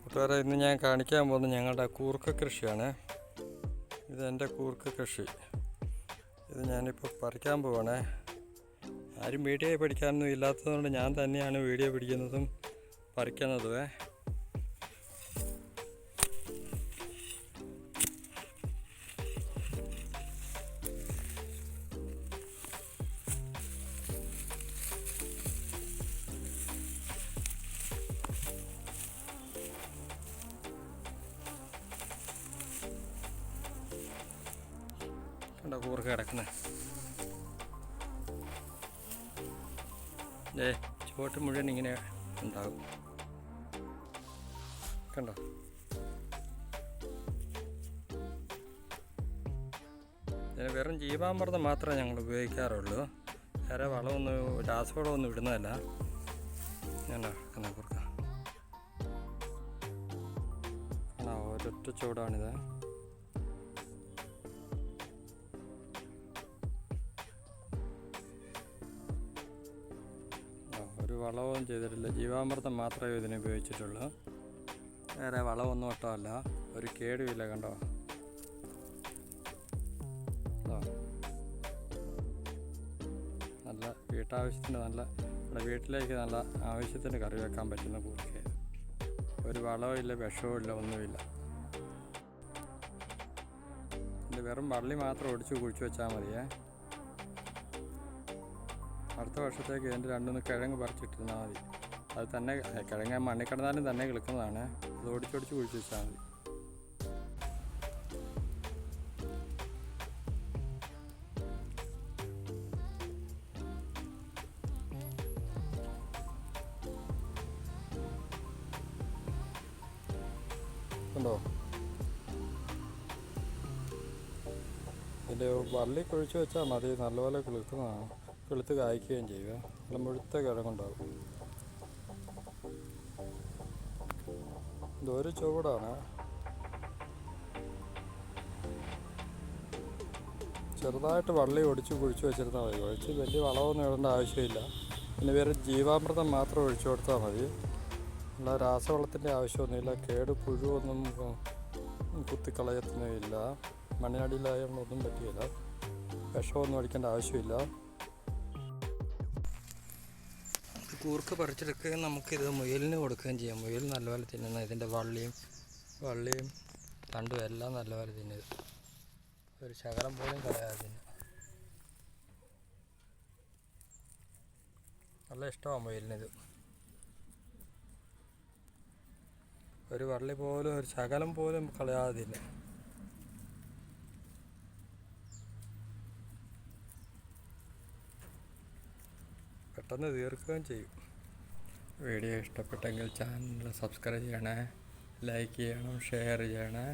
കൂട്ടുകാരെ, ഇന്ന് ഞാൻ കാണിക്കാൻ പോകുന്നത് ഞങ്ങളുടെ കൂർക്ക കൃഷിയാണ്. ഇതെൻ്റെ കൂർക്ക കൃഷി. ഇത് ഞാനിപ്പോൾ പറിക്കാൻ പോവാണേ. ആരും വീഡിയോ പിടിക്കാനൊന്നും ഇല്ലാത്തതുകൊണ്ട് ഞാൻ തന്നെയാണ് വീഡിയോ പിടിക്കുന്നതും പറിക്കുന്നതും. കണ്ടോ കൂർക്ക കിടക്കുന്നത്? ചുവട്ട് മുഴുവൻ ഇങ്ങനെ ഉണ്ടാകും. കണ്ടോ? ഇതിന് വെറും ജീവാമൃതം മാത്രമേ ഞങ്ങൾ ഉപയോഗിക്കാറുള്ളൂ. വേറെ വളമൊന്നും രാസവളമൊന്നും ഇടുന്നതല്ല. കണ്ടോ കൂർക്ക? ഒരൊറ്റ ചൂടാണിത്. ഒരു വളവും ചെയ്തിട്ടില്ല, ജീവാമൃതം മാത്രമേ ഇതിന് ഉപയോഗിച്ചിട്ടുള്ളൂ. വേറെ വളമൊന്നും ഇട്ടല്ല, ഒരു കേടുമില്ല. കണ്ടോ? നല്ല വീട്ടാവശ്യത്തിന്, നമ്മുടെ വീട്ടിലേക്ക് നല്ല ആവശ്യത്തിന് കറി വെക്കാൻ പറ്റുന്ന കൂർക്ക. ഒരു വളവും ഇല്ല, വിഷവും ഇല്ല, ഒന്നുമില്ല. ഇത് വെറും വള്ളി മാത്രം ഒടിച്ച് കുഴിച്ച് വെച്ചാൽ മതിയേ. അടുത്ത വർഷത്തേക്ക് ഇതിൻ്റെ രണ്ടൊന്ന് കിഴങ്ങ് പറിച്ചിട്ടിരുന്നാൽ മതി. അത് തന്നെ കിഴങ്ങ് മണ്ണിൽ കിടന്നാലും തന്നെ കിളിക്കുന്നതാണ്. അത് ഒടിച്ചൊടിച്ച് കുഴിച്ച് വെച്ചാൽ മതി. ഉണ്ടോ? ഇതിൻ്റെ വള്ളി കുഴിച്ച് വെച്ചാൽ മതി, നല്ലപോലെ കിളിക്കുന്നതാണ്. കിളുത്ത് കായ്ക്കുകയും ചെയ്യുക. നല്ല മുഴുത്ത കിഴങ്ങുണ്ടാകും. ഇതൊരു ചുവടാണ്. ചെറുതായിട്ട് വള്ളി ഒടിച്ച് കുഴിച്ച് വെച്ചിരുന്നാൽ മതി. ഒഴിച്ച് വലിയ വളമൊന്നും ഇടേണ്ട ആവശ്യമില്ല. പിന്നെ വേറെ ജീവാമൃതം മാത്രം ഒഴിച്ചു കൊടുത്താൽ മതി. അല്ല രാസവളത്തിൻ്റെ ആവശ്യമൊന്നുമില്ല. കേട് പുഴുവൊന്നും കുത്തിക്കളയത്തൊന്നുമില്ല. മണ്ണിനടിയിലായൊന്നും പറ്റിയില്ല. വിഷമൊന്നും അടിക്കേണ്ട ആവശ്യമില്ല. കൂർക്ക പറിച്ചെടുക്കുകയും നമുക്കിത് മുയലിന് കൊടുക്കുകയും ചെയ്യാം. മുയൽ നല്ലപോലെ തിന്നുന്ന ഇതിൻ്റെ വള്ളിയും തണ്ടും എല്ലാം നല്ലപോലെ തിന്നത്. ഒരു ശകലം പോലും കളയാതെ തിന്നു. നല്ല ഇഷ്ടമാണ് മുയലിനിത്. ഒരു വള്ളി പോലും, ഒരു ശകലം പോലും കളയാതെ തിന്നു. പെട്ടെന്ന് തീർക്കുകയും ചെയ്യും. വീഡിയോ ഇഷ്ടപ്പെട്ടെങ്കിൽ ചാനൽ സബ്സ്ക്രൈബ് ചെയ്യണേ, ലൈക്ക് ചെയ്യണം, ഷെയർ ചെയ്യണേ.